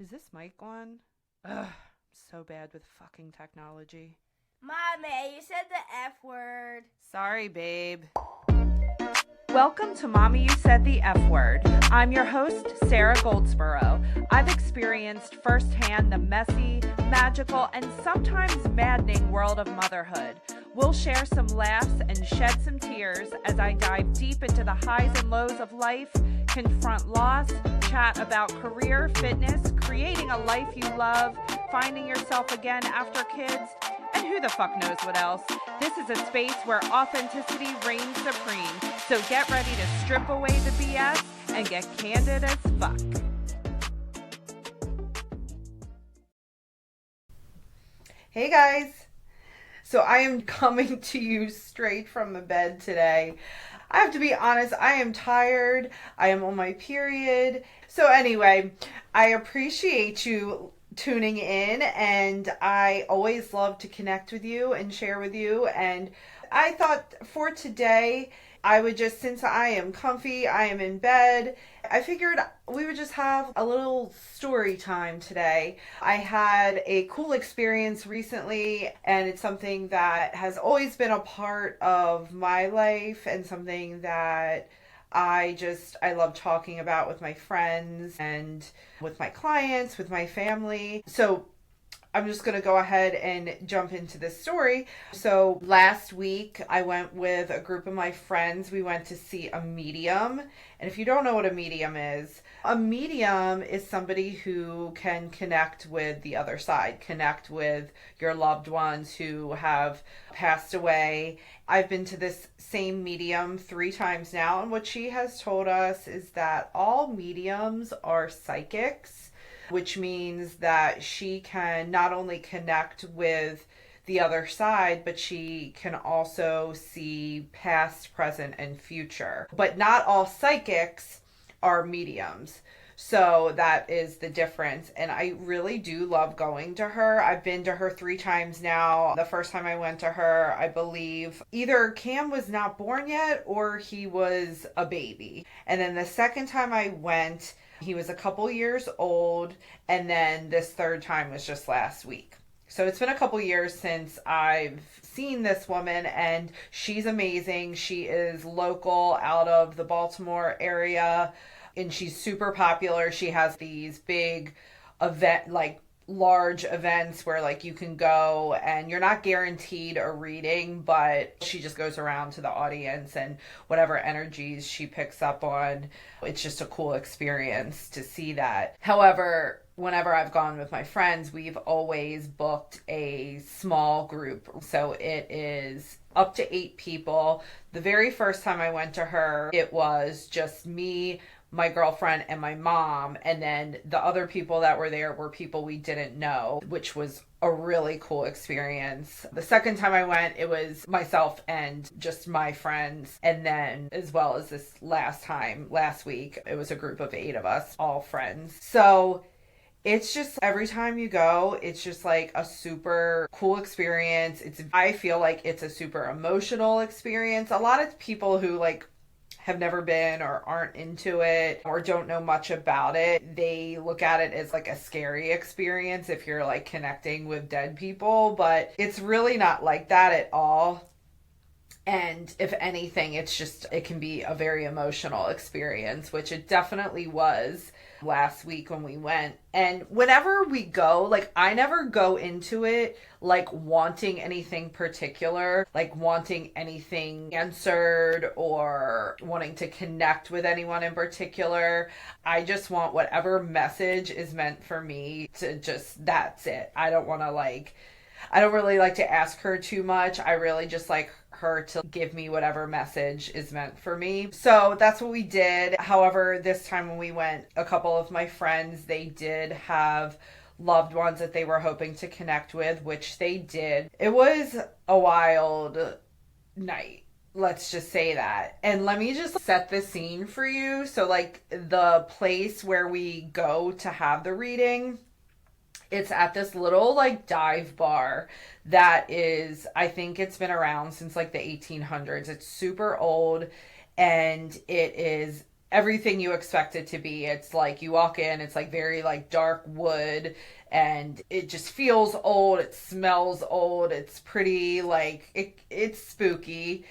Is this mic on? Ugh, I'm so bad with fucking technology. Mommy, you said the F word. Sorry, babe. Welcome to Mommy You Said the F Word. I'm your host, Sarah Goldsboro. I've experienced firsthand the messy, magical, and sometimes maddening world of motherhood. We'll share some laughs and shed some tears as I dive deep into the highs and lows of life, confront loss, chat about career, fitness, creating a life you love, finding yourself again after kids, and who the fuck knows what else. This is a space where authenticity reigns supreme. So get ready to strip away the BS and get candid as fuck. Hey guys. So I am coming to you straight from the bed today. I have to be honest, I am tired. I am on my period. So anyway, I appreciate you tuning in, and I always love to connect with you and share with you. And I thought for today, I would just, since I am comfy, I am in bed, I figured we would just have a little story time today. I had a cool experience recently, and it's something that has always been a part of my life and something that I love talking about with my friends and with my clients, with my family. So I'm just going to go ahead and jump into this story. So last week I went with a group of my friends. We went to see a medium. And if you don't know what a medium is somebody who can connect with the other side, connect with your loved ones who have passed away. I've been to this same medium 3 times now, and what she has told us is that all mediums are psychics, which means that she can not only connect with the other side, but she can also see past, present, and future. But not all psychics are mediums. So that is the difference. And I really do love going to her. I've been to her 3 times now. The first time I went to her, I believe either Cam was not born yet or he was a baby. And then the second time I went, he was a couple years old. And then this third time was just last week. So it's been a couple years since I've seen this woman, and she's amazing. She is local out of the Baltimore area, and she's super popular. She has these big large events where you can go and you're not guaranteed a reading, but she just goes around to the audience, and whatever energies she picks up on, it's just a cool experience to see that. However, whenever I've gone with my friends, we've always booked a small group. So it is up to 8 people. The very first time I went to her, it was just me, my girlfriend, and my mom. And then the other people that were there were people we didn't know, which was a really cool experience. The second time I went, it was myself and just my friends. And then as well as this last week, it was a group of 8 of us, all friends. So it's just every time you go, it's just a super cool experience. I feel like it's a super emotional experience. A lot of people who have never been or aren't into it or don't know much about it, they look at it as a scary experience if you're connecting with dead people, but it's really not like that at all. And if anything, it can be a very emotional experience, which it definitely was last week when we went. And whenever we go, I never go into it wanting anything particular, wanting anything answered or wanting to connect with anyone in particular. I just want whatever message is meant for me to that's it. I don't want to I don't really like to ask her too much. I really just like her to give me whatever message is meant for me. So that's what we did. However, this time when we went, a couple of my friends, they did have loved ones that they were hoping to connect with, which they did. It was a wild night. Let's just say that. And let me just set the scene for you. So the place where we go to have the reading, it's at this little dive bar that is, I think it's been around since the 1800s. It's super old, and it is everything you expect it to be. It's like you walk in, it's like very like dark wood, and it just feels old, it smells old, it's pretty like it's spooky.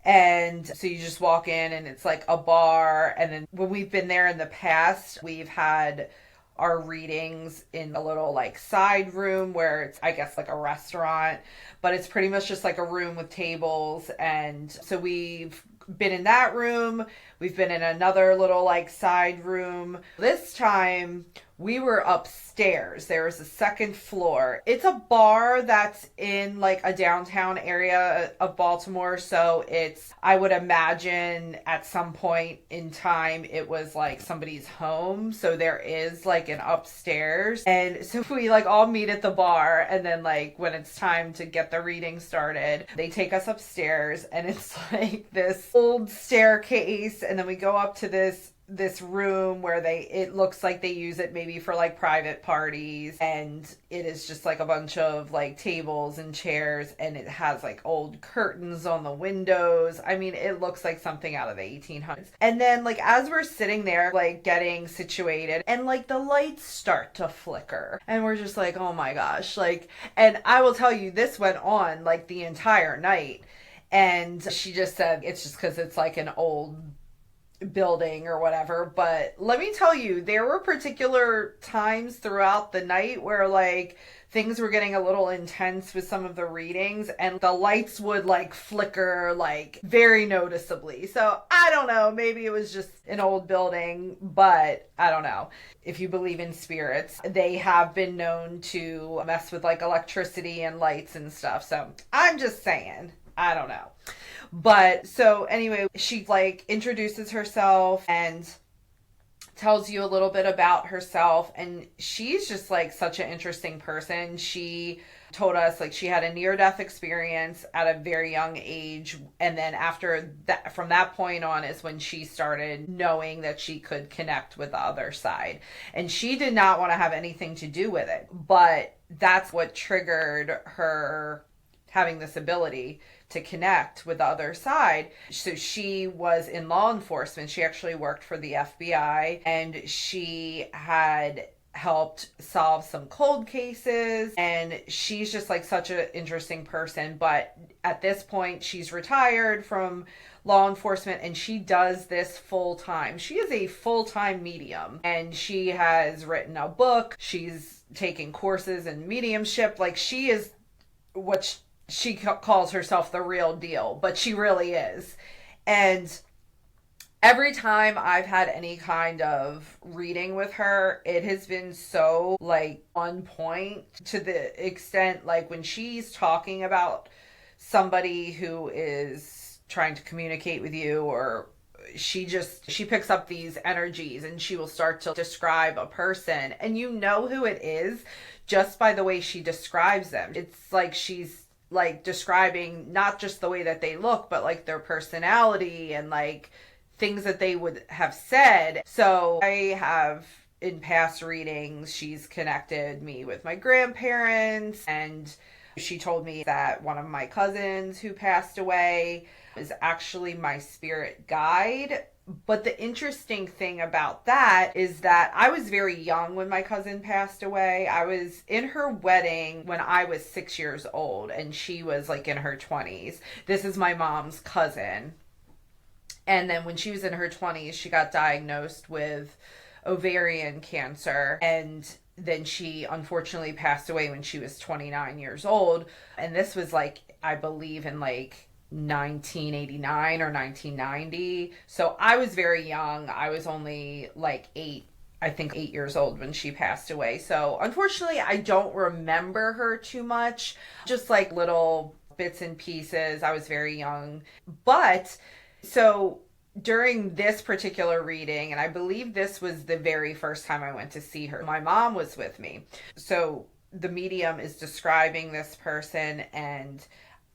And so you just walk in and it's like a bar. And then when we've been there in the past, we've had our readings in a little like side room where it's, I guess, like a restaurant, but it's pretty much just like a room with tables. And so we've been in that room. We've been in another little like side room. This time we were upstairs. There was a second floor. It's a bar that's in like a downtown area of Baltimore. So it's, I would imagine at some point in time, it was like somebody's home. So there is like an upstairs. And so we like all meet at the bar. And then like when it's time to get the reading started, they take us upstairs and it's like this old staircase. And then we go up to this room where it looks like they use it maybe for like private parties, and it is just like a bunch of like tables and chairs, and it has like old curtains on the windows. I mean, it looks like something out of the 1800s. And then like as we're sitting there like getting situated, and like the lights start to flicker, and we're just like, oh my gosh, like, and I will tell you, this went on like the entire night. And she just said it's just because it's like an old building or whatever. But let me tell you, there were particular times throughout the night where like things were getting a little intense with some of the readings, and the lights would like flicker like very noticeably. So I don't know, maybe it was just an old building, but I don't know. If you believe in spirits, they have been known to mess with like electricity and lights and stuff. So I'm just saying, I don't know. But so anyway, she like introduces herself and tells you a little bit about herself. And she's just like such an interesting person. She told us like she had a near-death experience at a very young age. And then after that, from that point on is when she started knowing that she could connect with the other side. And she did not want to have anything to do with it. But that's what triggered her having this ability to connect with the other side. So she was in law enforcement. She actually worked for the FBI, and she had helped solve some cold cases, and she's just like such an interesting person. But at this point, she's retired from law enforcement, and she does this full time. She is a full-time medium, and she has written a book. She's taking courses in mediumship. Like, she is what she calls herself the real deal, but she really is. And every time I've had any kind of reading with her, it has been so like on point, to the extent like when she's talking about somebody who is trying to communicate with you, or she picks up these energies and she will start to describe a person, and you know who it is just by the way she describes them. It's like she's like describing not just the way that they look, but like their personality and like things that they would have said. So I have, in past readings, she's connected me with my grandparents, and she told me that one of my cousins who passed away is actually my spirit guide. But the interesting thing about that is that I was very young when my cousin passed away. I was in her wedding when I was 6 years old, and she was like in her 20s. This is my mom's cousin. And then when she was in her 20s, she got diagnosed with ovarian cancer, and then she unfortunately passed away when she was 29 years old. And this was like, I believe in like 1989 or 1990. So I was very young. I was only like 8 years old when she passed away. So unfortunately, I don't remember her too much, just like little bits and pieces. I was very young. But so during this particular reading, and I believe this was the very first time I went to see her, my mom was with me. So the medium is describing this person, and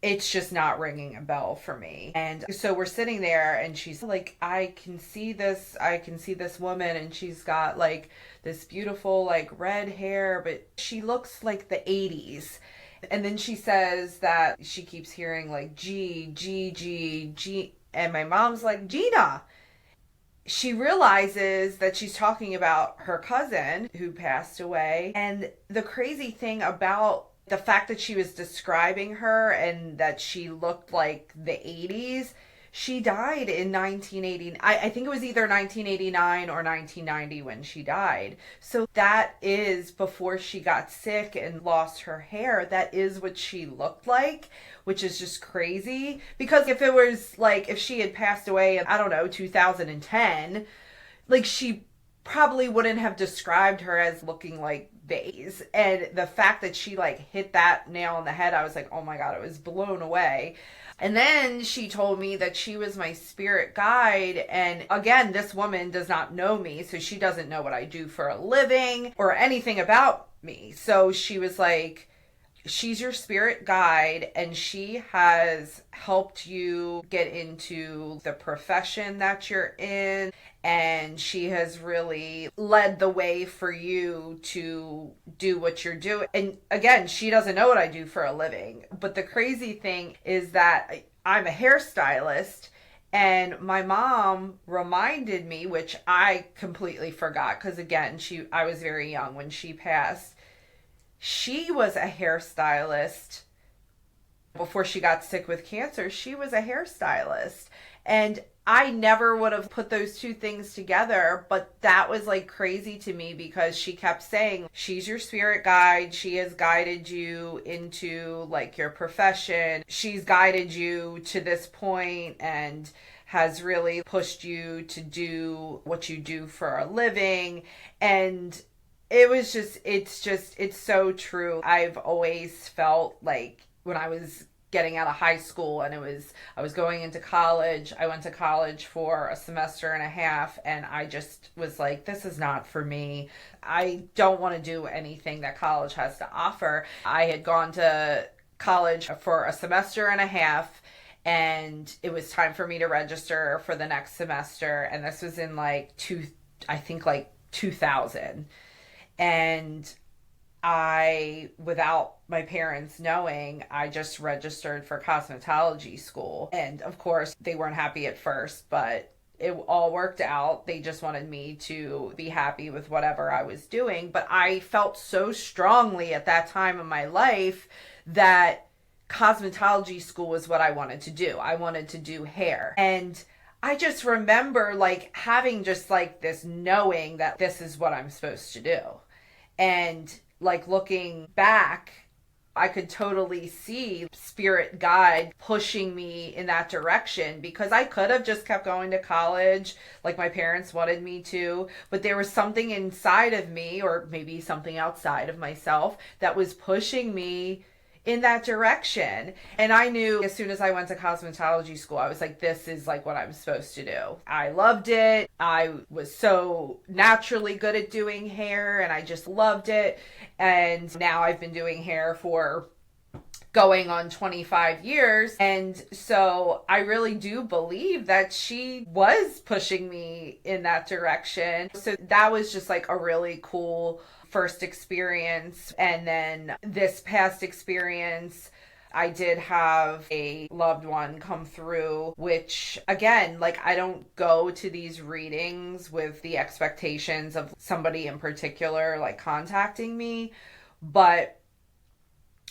it's just not ringing a bell for me. And so we're sitting there, and she's like, I can see this woman, and she's got like this beautiful like red hair, but she looks like the 80s. And then she says that she keeps hearing like G, G, G, G. And my mom's like, Gina. she realizes that she's talking about her cousin who passed away. And the crazy thing about the fact that she was describing her and that she looked like the 80s, she died in 1980. I think it was either 1989 or 1990 when she died. So that is before she got sick and lost her hair. That is what she looked like, which is just crazy. Because if it was like, if she had passed away in, I don't know, 2010, like she probably wouldn't have described her as looking like Baze. And the fact that she like hit that nail on the head, I was like, oh my God, I was blown away. And then she told me that she was my spirit guide. And again, this woman does not know me, so she doesn't know what I do for a living or anything about me. So she was like, she's your spirit guide, and she has helped you get into the profession that you're in, and she has really led the way for you to do what you're doing. And again, she doesn't know what I do for a living, but the crazy thing is that I'm a hairstylist. And my mom reminded me, which I completely forgot, because again, I was very young when she passed. She was a hairstylist before she got sick with cancer. She was a hairstylist. And I never would have put those two things together, but that was like crazy to me because she kept saying, she's your spirit guide. She has guided you into like your profession. She's guided you to this point and has really pushed you to do what you do for a living. And it's so true. I've always felt like when I was getting out of high school and I was going into college, I went to college for a semester and a half, and I just was like, this is not for me. I don't want to do anything that college has to offer. I had gone to college for a semester and a half, and it was time for me to register for the next semester, and this was in I think 2000. And I, without my parents knowing, I just registered for cosmetology school. And of course, they weren't happy at first, but it all worked out. They just wanted me to be happy with whatever I was doing. But I felt so strongly at that time in my life that cosmetology school was what I wanted to do. I wanted to do hair. And I just remember having just this knowing that this is what I'm supposed to do. And looking back, I could totally see spirit guide pushing me in that direction, because I could have just kept going to college like my parents wanted me to, but there was something inside of me, or maybe something outside of myself, that was pushing me in that direction. And I knew as soon as I went to cosmetology school, I was like, this is what I'm supposed to do. I loved it. I was so naturally good at doing hair, and I just loved it. And now I've been doing hair for going on 25 years. And so I really do believe that she was pushing me in that direction. So that was just a really cool first experience. And then this past experience, I did have a loved one come through, which again, I don't go to these readings with the expectations of somebody in particular contacting me, but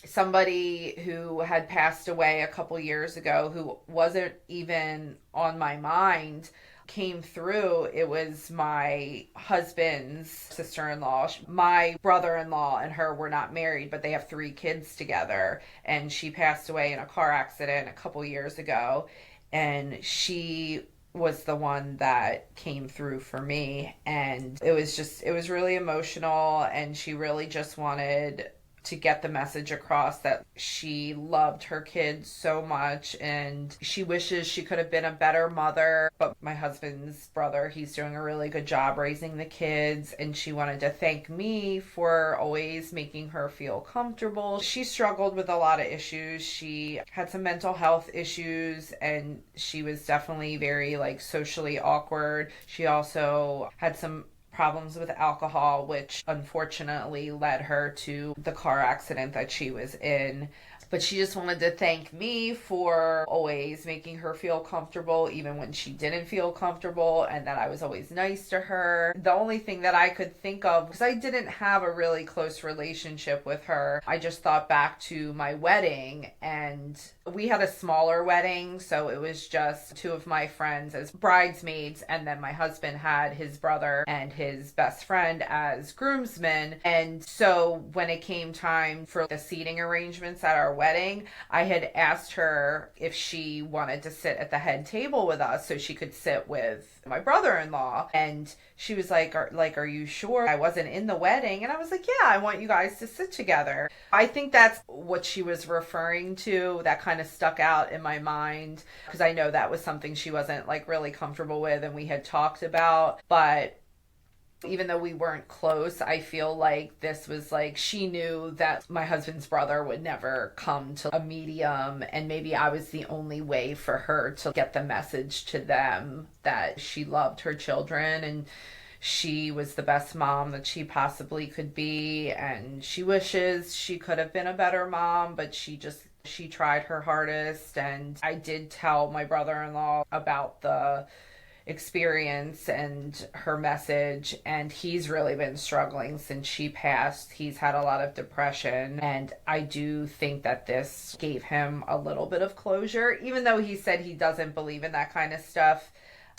somebody who had passed away a couple years ago, who wasn't even on my mind, came through. It was my husband's sister-in-law. My brother-in-law and her were not married, but they have 3 kids together, and she passed away in a car accident a couple years ago, and she was the one that came through for me. And it was really emotional, and she really just wanted to get the message across that she loved her kids so much, and she wishes she could have been a better mother. But my husband's brother, he's doing a really good job raising the kids, and she wanted to thank me for always making her feel comfortable. She struggled with a lot of issues. She had some mental health issues, and she was definitely very socially awkward. She also had some problems with alcohol, which unfortunately led her to the car accident that she was in. But she just wanted to thank me for always making her feel comfortable, even when she didn't feel comfortable, and that I was always nice to her. The only thing that I could think of, because I didn't have a really close relationship with her, I just thought back to my wedding, and we had a smaller wedding, so it was just two of my friends as bridesmaids, and then my husband had his brother and his best friend as groomsmen. And so when it came time for the seating arrangements at our wedding, I had asked her if she wanted to sit at the head table with us so she could sit with my brother-in-law. And she was like, are you sure? I wasn't in the wedding. And I was like, yeah, I want you guys to sit together. I think that's what she was referring to. That kind of stuck out in my mind because I know that was something she wasn't like really comfortable with and we had talked about. But even though we weren't close, I feel like this was like she knew that my husband's brother would never come to a medium, and maybe I was the only way for her to get the message to them that she loved her children and she was the best mom that she possibly could be, and she wishes she could have been a better mom, but she tried her hardest. And I did tell my brother-in-law about the experience and her message, and he's really been struggling since she passed. He's had a lot of depression, and I do think that this gave him a little bit of closure, even though he said he doesn't believe in that kind of stuff.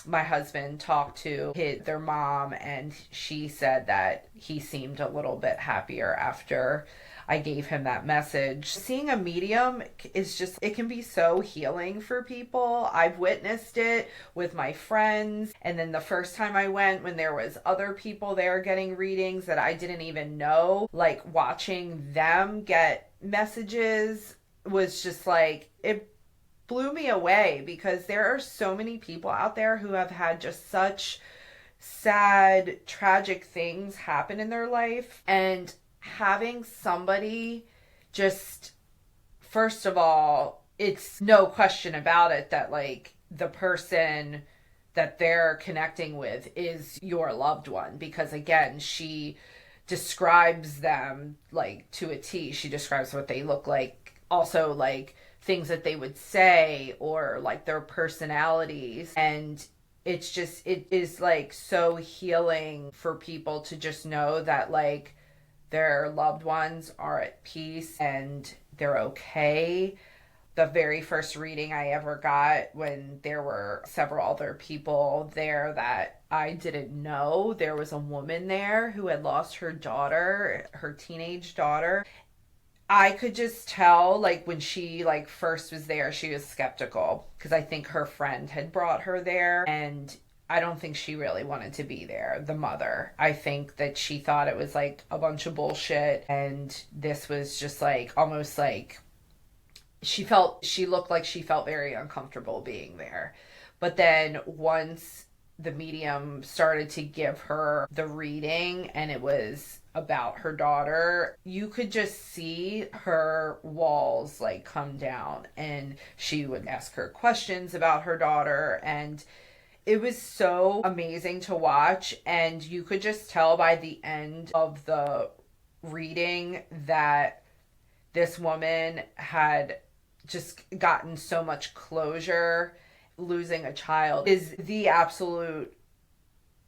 My husband talked to their mom, and she said that he seemed a little bit happier after I gave him that message. Seeing a medium is just, it can be so healing for people. I've witnessed it with my friends. And then the first time I went, when there was other people there getting readings that I didn't even know, like watching them get messages was just like, it blew me away, because there are so many people out there who have had just such sad, tragic things happen in their life. And having somebody just, first of all, it's no question about it that like the person that they're connecting with is your loved one, because again, she describes them like to a T. She describes what they look like, also like things that they would say, or like their personalities. And it's just, it is like so healing for people to just know that like their loved ones are at peace and they're okay. The very first reading I ever got, when there were several other people there that I didn't know, there was a woman there who had lost her daughter, her teenage daughter. I could just tell, like, when she, like, first was there, she was skeptical, because I think her friend had brought her there, and I don't think she really wanted to be there, the mother. I think that she thought it was, like, a bunch of bullshit, and this was just, like, almost like, she looked like she felt very uncomfortable being there. But then once the medium started to give her the reading, and it was about her daughter, you could just see her walls like come down, and she would ask her questions about her daughter, and it was so amazing to watch. And you could just tell by the end of the reading that this woman had just gotten so much closure. Losing a child is the absolute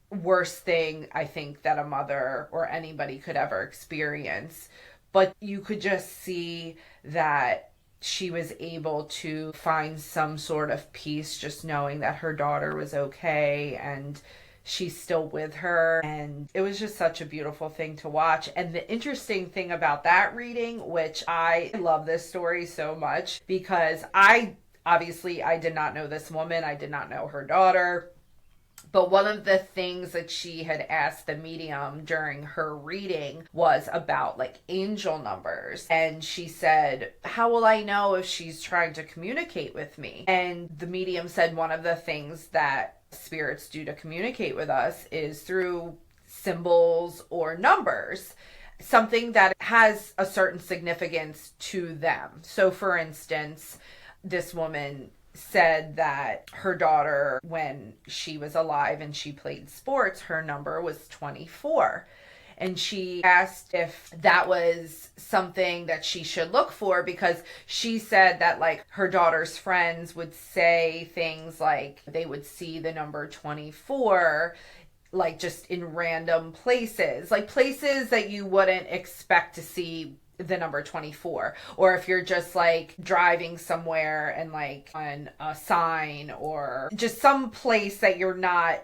worst thing I think that a mother or anybody could ever experience. But you could just see that she was able to find some sort of peace just knowing that her daughter was okay and she's still with her. And it was just such a beautiful thing to watch. And the interesting thing about that reading, which I love this story so much, because I did not know this woman. I did not know her daughter. But one of the things that she had asked the medium during her reading was about like angel numbers. And she said, how will I know if she's trying to communicate with me? And the medium said one of the things that spirits do to communicate with us is through symbols or numbers, something that has a certain significance to them. So for instance, this woman said that her daughter, when she was alive and she played sports, her number was 24. And she asked if that was something that she should look for, because she said that like her daughter's friends would say things like they would see the number 24 like just in random places, like places that you wouldn't expect to see the number 24, or if you're just like driving somewhere and like on a sign or just some place that you're not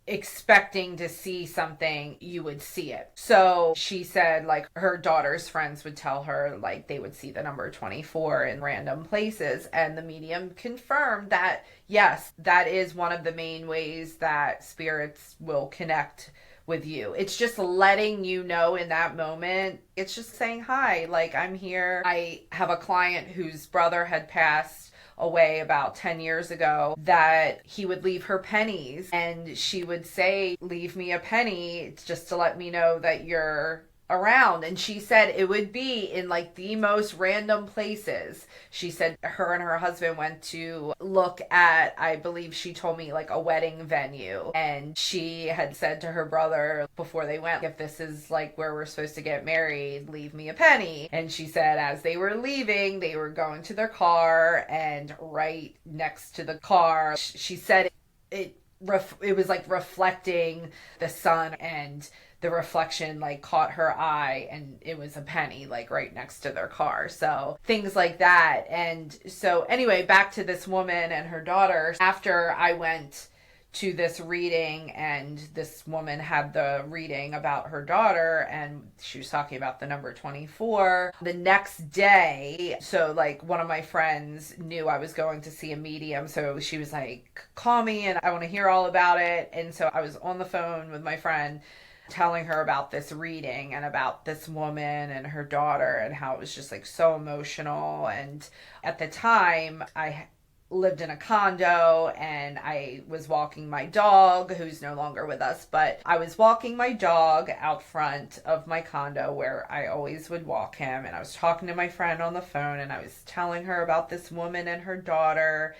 expecting to see something, you would see it. So she said like her daughter's friends would tell her like they would see the number 24 in random places, and the medium confirmed that yes, that is one of the main ways that spirits will connect with you. It's just letting you know in that moment. It's just saying, hi, like I'm here. I have a client whose brother had passed away about 10 years ago, that he would leave her pennies and she would say, leave me a penny just to let me know that you're around. And she said it would be in like the most random places. She said her and her husband went to look at, I believe she told me, like a wedding venue, and she had said to her brother before they went, if this is like where we're supposed to get married, leave me a penny. And she said as they were leaving, they were going to their car, and right next to the car, she said it was like reflecting the sun, and the reflection like caught her eye, and it was a penny like right next to their car. So things like that. And so anyway, back to this woman and her daughter. After I went to this reading, and this woman had the reading about her daughter, and she was talking about the number 24. The next day, so like one of my friends knew I was going to see a medium, so she was like, call me and I want to hear all about it. And so I was on the phone with my friend telling her about this reading and about this woman and her daughter, and how it was just like so emotional. And at the time, I lived in a condo and I was walking my dog, who's no longer with us, but I was walking my dog out front of my condo where I always would walk him. And I was talking to my friend on the phone, and I was telling her about this woman and her daughter.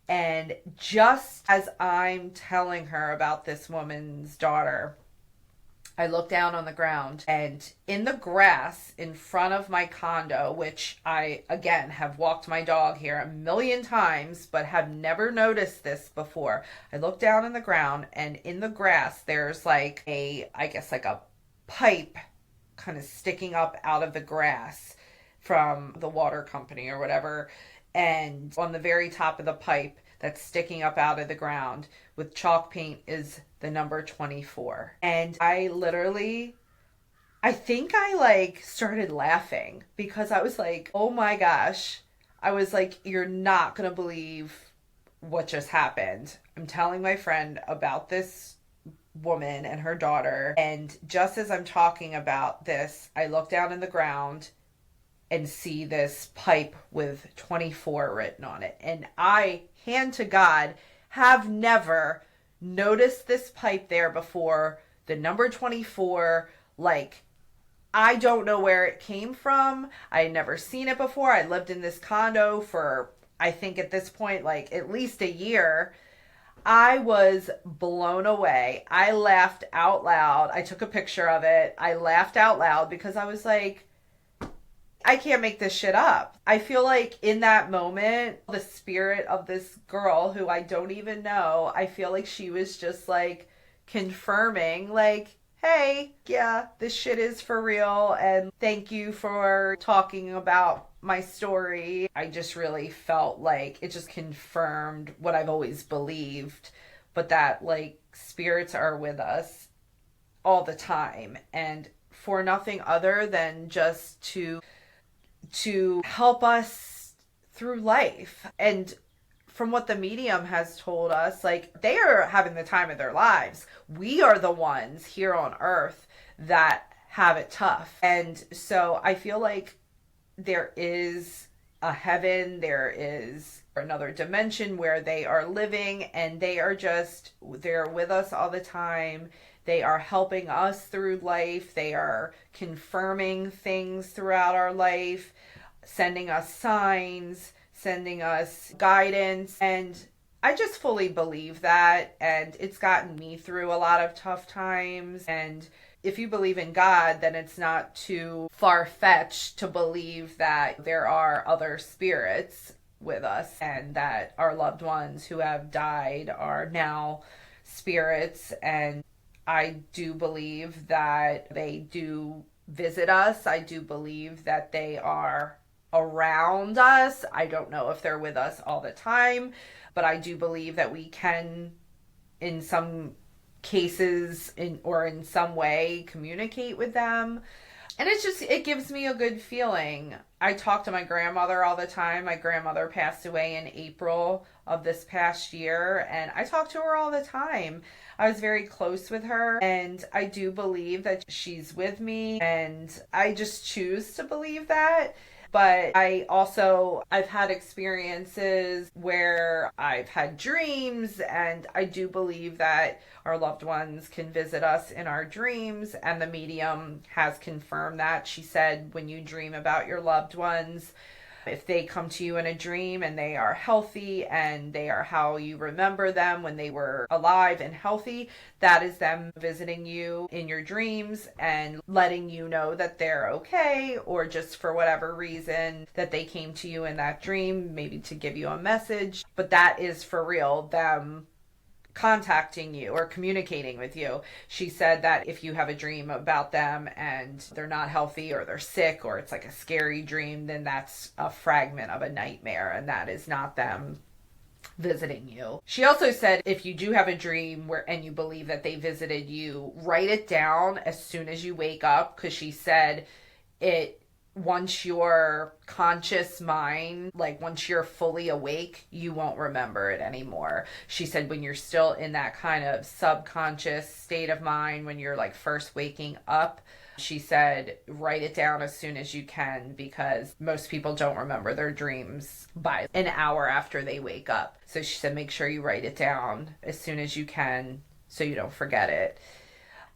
And just as I'm telling her about this woman's daughter, I looked down on the ground, and in the grass in front of my condo, which I, again, have walked my dog here a million times, but have never noticed this before. I looked down on the ground, and in the grass, there's like I guess like a pipe kind of sticking up out of the grass from the water company or whatever. And on the very top of the pipe that's sticking up out of the ground with chalk paint is the number 24. And I think I like started laughing, because I was like, oh my gosh. I was like, you're not going to believe what just happened. I'm telling my friend about this woman and her daughter. And just as I'm talking about this, I look down in the ground and see this pipe with 24 written on it. And I, hand to God, have never noticed this pipe there before. The number 24, like, I don't know where it came from. I had never seen it before. I lived in this condo for, I think at this point, like at least a year. I was blown away. I laughed out loud. I took a picture of it. I laughed out loud because I was like, I can't make this shit up. I feel like in that moment, the spirit of this girl who I don't even know, I feel like she was just like confirming, like, hey, yeah, this shit is for real. And thank you for talking about my story. I just really felt like it just confirmed what I've always believed, but that like spirits are with us all the time, and for nothing other than just to help us through life. And from what the medium has told us, like they are having the time of their lives. We are the ones here on earth that have it tough. And so I feel like there is a heaven, there is another dimension where they are living, and they're with us all the time. They are helping us through life. They are confirming things throughout our life, sending us signs, sending us guidance. And I just fully believe that. And it's gotten me through a lot of tough times. And if you believe in God, then it's not too far-fetched to believe that there are other spirits with us and that our loved ones who have died are now spirits. And I do believe that they do visit us. I do believe that they are around us. I don't know if they're with us all the time, but I do believe that we can, in some cases, in some way, communicate with them. And it gives me a good feeling. I talk to my grandmother all the time. My grandmother passed away in April of this past year, and I talk to her all the time. I was very close with her, and I do believe that she's with me, and I just choose to believe that. But I've had experiences where I've had dreams, and I do believe that our loved ones can visit us in our dreams, and the medium has confirmed that. She said, when you dream about your loved ones, if they come to you in a dream and they are healthy and they are how you remember them when they were alive and healthy, that is them visiting you in your dreams and letting you know that they're okay, or just for whatever reason that they came to you in that dream, maybe to give you a message. But that is for real, them contacting you or communicating with you. She said that if you have a dream about them and they're not healthy or they're sick or it's like a scary dream, then that's a fragment of a nightmare and that is not them visiting you. She also said if you do have a dream and you believe that they visited you, write it down as soon as you wake up, because she said once your conscious mind, like once you're fully awake, you won't remember it anymore. She said when you're still in that kind of subconscious state of mind, when you're like first waking up, she said write it down as soon as you can, because most people don't remember their dreams by an hour after they wake up. So she said make sure you write it down as soon as you can so you don't forget it.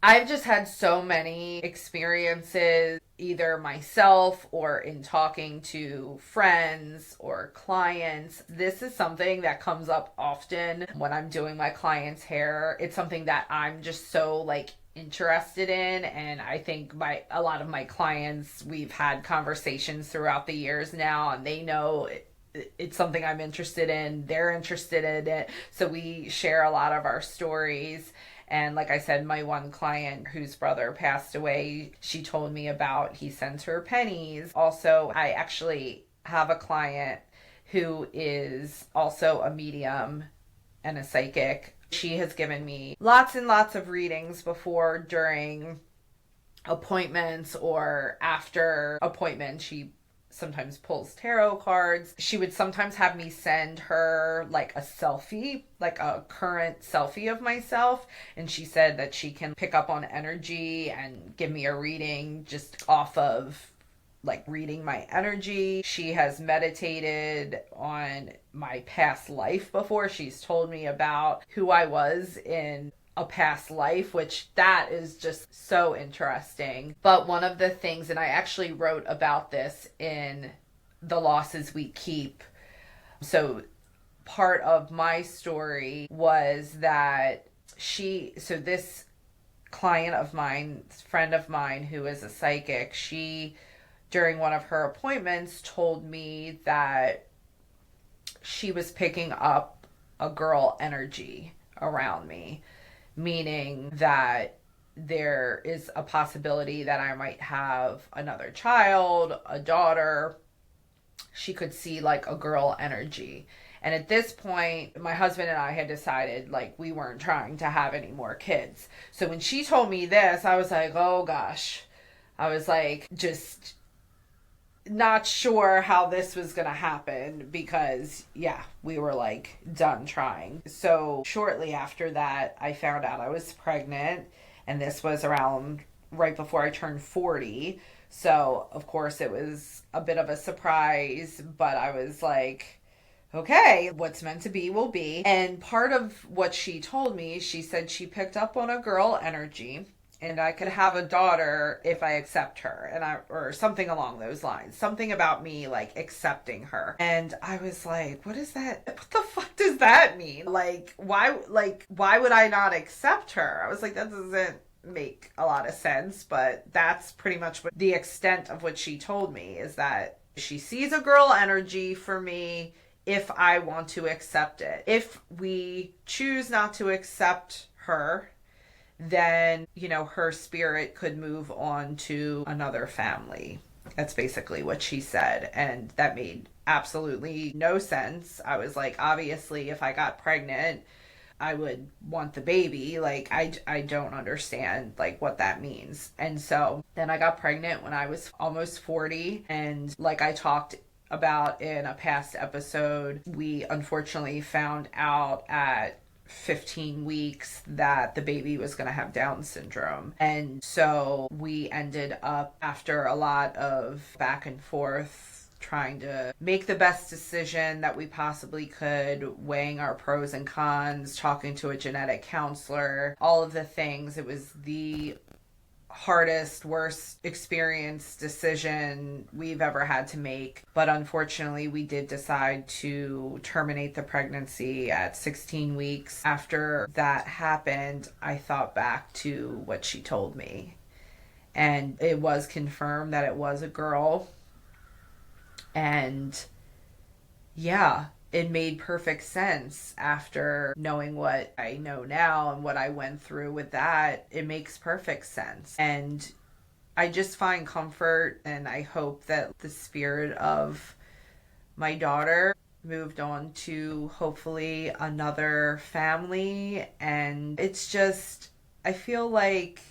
I've just had so many experiences, either myself or in talking to friends or clients. This is something that comes up often when I'm doing my clients' hair. It's something that I'm just so interested in, and I think a lot of my clients, we've had conversations throughout the years now, and they know it's something I'm interested in. They're interested in it, so we share a lot of our stories. And like I said, my one client whose brother passed away, she told me about, he sends her pennies. Also, I actually have a client who is also a medium and a psychic. She has given me lots and lots of readings before, during appointments or after appointments. She sometimes pulls tarot cards. She would sometimes have me send her a selfie, like a current selfie of myself. And she said that she can pick up on energy and give me a reading just off of reading my energy. She has meditated on my past life before. She's told me about who I was in a past life, which that is just so interesting. But one of the things, and I actually wrote about this in The Losses We Keep. So part of my story was that this client of mine, friend of mine who is a psychic, she, during one of her appointments, told me that she was picking up a girl energy around me, meaning that there is a possibility that I might have another child, a daughter. She could see a girl energy. And at this point, my husband and I had decided we weren't trying to have any more kids. So when she told me this, I was like, oh gosh. I was just not sure how this was going to happen, because we were done trying. So shortly after that, I found out I was pregnant, and this was around right before I turned 40. So of course it was a bit of a surprise, but I was okay, what's meant to be will be. And part of what she told me, she said she picked up on a girl energy. and I could have a daughter if I accept her, and I, or something along those lines. Something about me like accepting her. And I was like, what is that? What the fuck does that mean? Like why would I not accept her? I was like, that doesn't make a lot of sense, but that's pretty much what the extent of what she told me, is that she sees a girl energy for me if I want to accept it. If we choose not to accept her, then, you know, her spirit could move on to another family. That's basically what she said. And that made absolutely no sense. I was like, obviously, if I got pregnant, I would want the baby. Like, I don't understand like what that means. And so then I got pregnant when I was almost 40. And like I talked about in a past episode, we unfortunately found out at 15 weeks that the baby was going to have Down syndrome. And so we ended up, after a lot of back and forth, trying to make the best decision that we possibly could, weighing our pros and cons, talking to a genetic counselor, all of the things. It was the hardest, worst experience decision we've ever had to make. But unfortunately, we did decide to terminate the pregnancy at 16 weeks. After that happened, I thought back to what she told me. And it was confirmed that it was a girl. And yeah, it made perfect sense after knowing what I know now and what I went through with that. It makes perfect sense. And I just find comfort, and I hope that the spirit of my daughter moved on to hopefully another family. And it's just, I feel like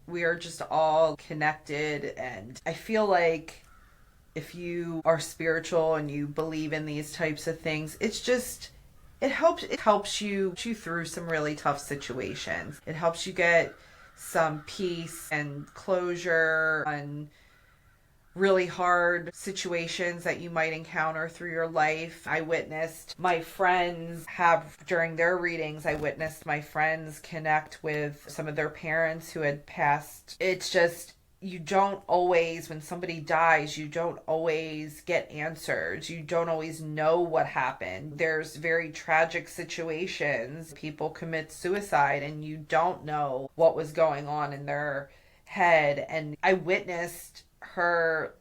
we are just all connected. And I feel like if you are spiritual and you believe in these types of things, it's just, it helps you through some really tough situations. It helps you get some peace and closure on really hard situations that you might encounter through your life. I witnessed my friends have, during their readings, I witnessed my friends connect with some of their parents who had passed. It's just, you don't always, when somebody dies, you don't always get answers. You don't always know what happened. There's very tragic situations. People commit suicide and you don't know what was going on in their head. And I witnessed her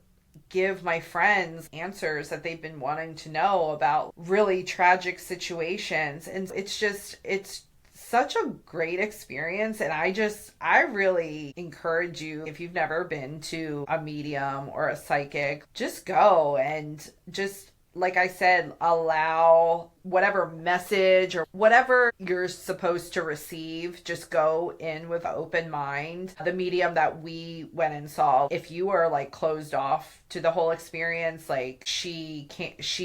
give my friends answers that they've been wanting to know about really tragic situations. And it's such a great experience. And I really encourage you, if you've never been to a medium or a psychic, just go and just, like I said, allow whatever message or whatever you're supposed to receive, just go in with an open mind. The medium that we went and saw, if you are like closed off to the whole experience, like she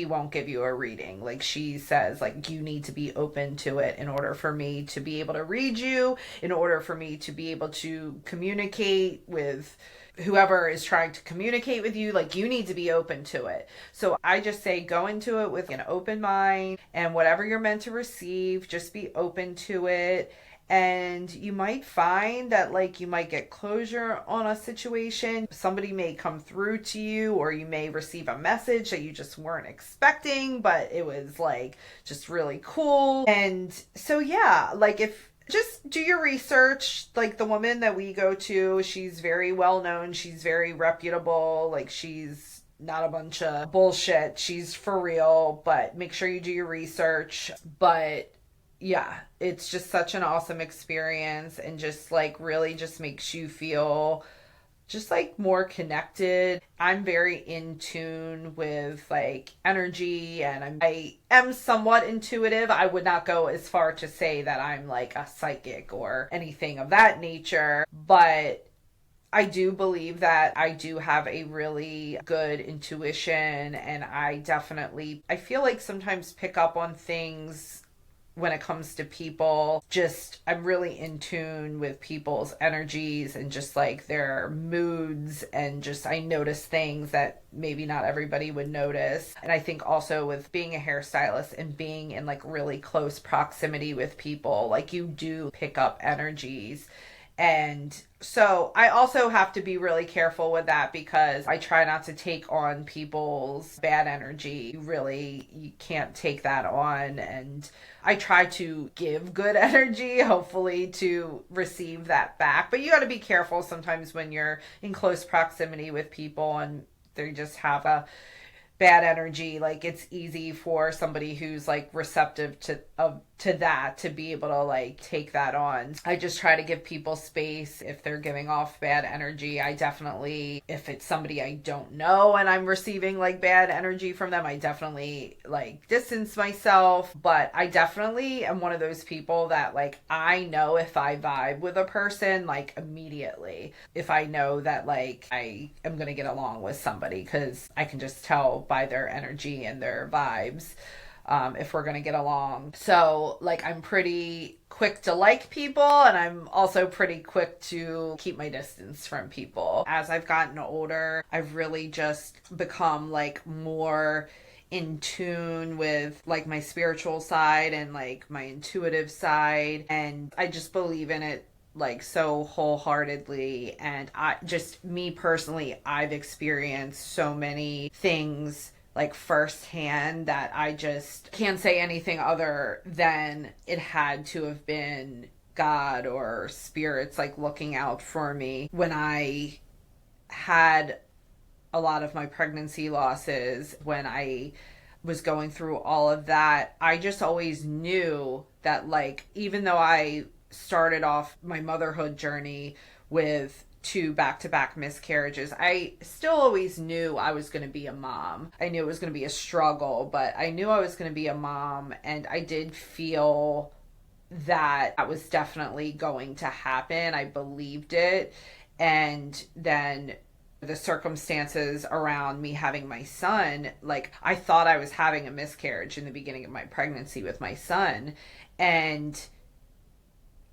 won't give you a reading. Like she says, like, you need to be open to it in order for me to be able to read you, in order for me to be able to communicate with whoever is trying to communicate with you. Like, you need to be open to it. So I just say go into it with an open mind, and whatever you're meant to receive, just be open to it. And you might find that, like, you might get closure on a situation. Somebody may come through to you, or you may receive a message that you just weren't expecting, but it was like just really cool. And so yeah, like, if just do your research. Like, the woman that we go to, she's very well known, she's very reputable, like, she's not a bunch of bullshit, she's for real. But make sure you do your research. But yeah, it's just such an awesome experience, and just like really just makes you feel just like more connected. I'm very in tune with like energy, and I am somewhat intuitive. I would not go as far to say that I'm like a psychic or anything of that nature, but I do believe that I do have a really good intuition, and I feel like sometimes pick up on things when it comes to people. Just, I'm really in tune with people's energies and just like their moods, and just I notice things that maybe not everybody would notice. And I think also with being a hairstylist and being in like really close proximity with people, like, you do pick up energies. And so I also have to be really careful with that because I try not to take on people's bad energy. You can't take that on. And I try to give good energy, hopefully to receive that back. But you got to be careful sometimes when you're in close proximity with people and they just have a bad energy. Like it's easy for somebody who's like receptive to that to be able to like take that on. I just try to give people space if they're giving off bad energy. I definitely, if it's somebody I don't know and I'm receiving like bad energy from them, I definitely like distance myself. But I definitely am one of those people that like I know if I vibe with a person like immediately, if I know that like I am going to get along with somebody, because I can just tell by their energy and their vibes if we're going to get along. So, like, I'm pretty quick to like people, and I'm also pretty quick to keep my distance from people. As I've gotten older, I've really just become, like, more in tune with like my spiritual side and like my intuitive side, and I just believe in it like so wholeheartedly. And I just, me personally, I've experienced so many things like firsthand that I just can't say anything other than it had to have been God or spirits like looking out for me when I had a lot of my pregnancy losses. When I was going through all of that, I just always knew that like even though I started off my motherhood journey with two back-to-back miscarriages, I still always knew I was going to be a mom. I knew it was going to be a struggle, but I knew I was going to be a mom, and I did feel that that was definitely going to happen. I believed it. And then the circumstances around me having my son, like I thought I was having a miscarriage in the beginning of my pregnancy with my son. And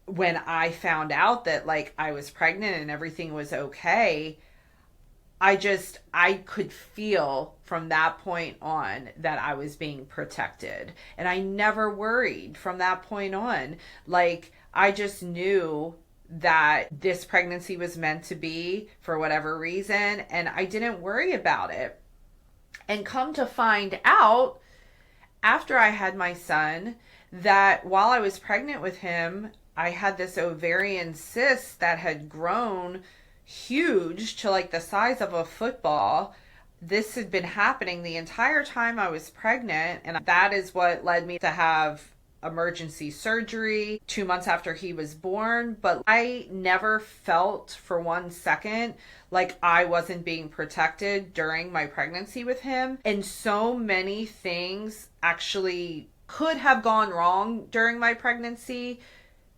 when I found out that like I was pregnant and everything was okay, I could feel from that point on that I was being protected. And I never worried from that point on. Like I just knew that this pregnancy was meant to be for whatever reason, and I didn't worry about it. And come to find out after I had my son that while I was pregnant with him, I had this ovarian cyst that had grown huge to like the size of a football. This had been happening the entire time I was pregnant, and that is what led me to have emergency surgery 2 months after he was born. But I never felt for 1 second like I wasn't being protected during my pregnancy with him. And so many things actually could have gone wrong during my pregnancy.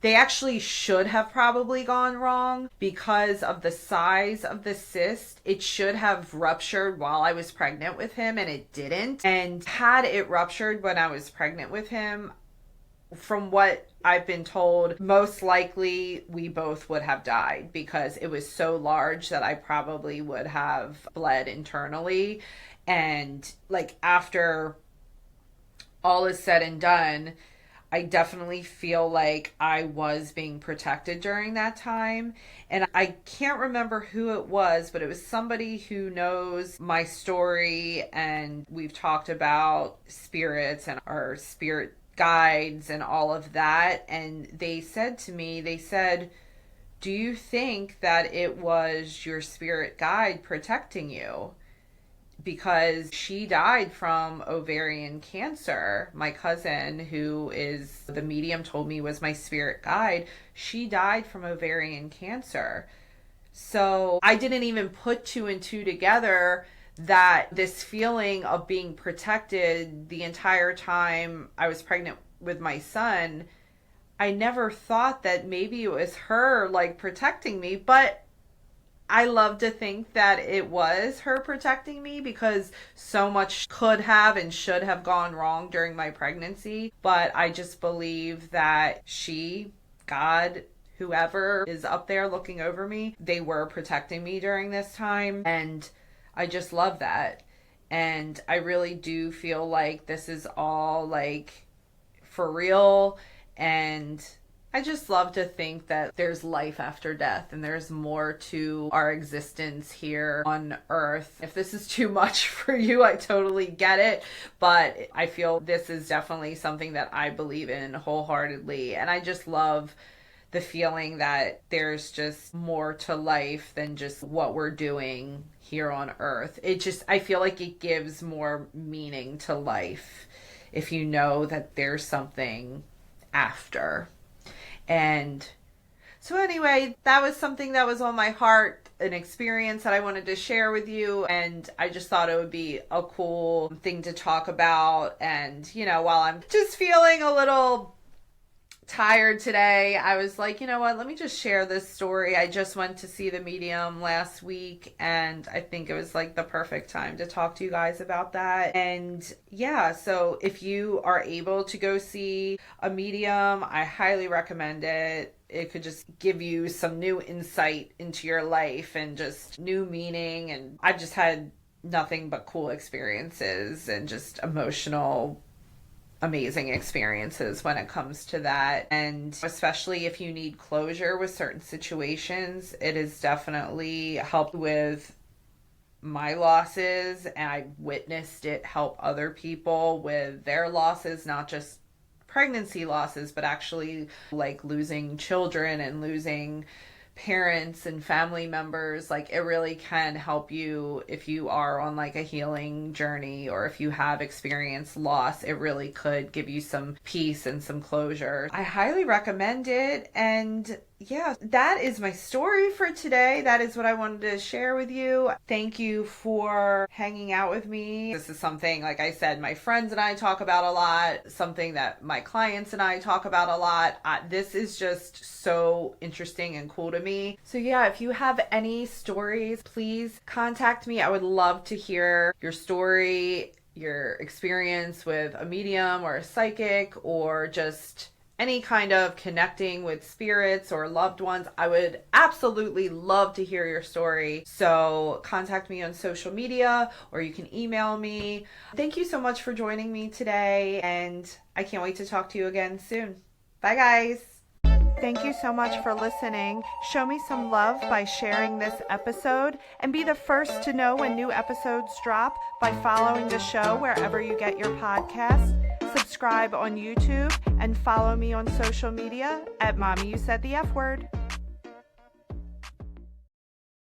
They actually should have probably gone wrong because of the size of the cyst. It should have ruptured while I was pregnant with him, and it didn't. And had it ruptured when I was pregnant with him, from what I've been told, most likely we both would have died because it was so large that I probably would have bled internally. And like after all is said and done, I definitely feel like I was being protected during that time. And I can't remember who it was, but it was somebody who knows my story, and we've talked about spirits and our spirit guides and all of that. And they said to me, they said, "Do you think that it was your spirit guide protecting you?" Because she died from ovarian cancer. My cousin, who is the medium, told me was my spirit guide. She died from ovarian cancer. So I didn't even put two and two together that this feeling of being protected the entire time I was pregnant with my son, I never thought that maybe it was her like protecting me. But I love to think that it was her protecting me because so much could have and should have gone wrong during my pregnancy. But I just believe that she, God, whoever is up there looking over me, they were protecting me during this time. And I just love that. And I really do feel like this is all like for real. And I just love to think that there's life after death and there's more to our existence here on earth. If this is too much for you, I totally get it, but I feel this is definitely something that I believe in wholeheartedly. And I just love the feeling that there's just more to life than just what we're doing here on earth. I feel like it gives more meaning to life if you know that there's something after. And so anyway, that was something that was on my heart, an experience that I wanted to share with you. And I just thought it would be a cool thing to talk about. And, while I'm just feeling a little tired today, I was like, you know what, let me just share this story. I just went to see the medium last week, and I think it was like the perfect time to talk to you guys about that. And yeah, so if you are able to go see a medium, I highly recommend it. It could just give you some new insight into your life and just new meaning. And I've just had nothing but cool experiences and just emotional amazing experiences when it comes to that. And especially if you need closure with certain situations, it has definitely helped with my losses, and I witnessed it help other people with their losses, not just pregnancy losses, but actually like losing children and losing parents and family members. Like, it really can help you if you are on like a healing journey, or if you have experienced loss. It really could give you some peace and some closure. I highly recommend it. And yeah, that is my story for today. That is what I wanted to share with you. Thank you for hanging out with me. This is something, like I said, my friends and I talk about a lot, something that my clients and I talk about a lot. This is just so interesting and cool to me. So yeah, if you have any stories, please contact me. I would love to hear your story, your experience with a medium or a psychic, or just any kind of connecting with spirits or loved ones. I would absolutely love to hear your story. So contact me on social media, or you can email me. Thank you so much for joining me today, and I can't wait to talk to you again soon. Bye, guys. Thank you so much for listening. Show me some love by sharing this episode, and be the first to know when new episodes drop by following the show wherever you get your podcasts. Subscribe on YouTube and follow me on social media at Mommy You Said the F Word.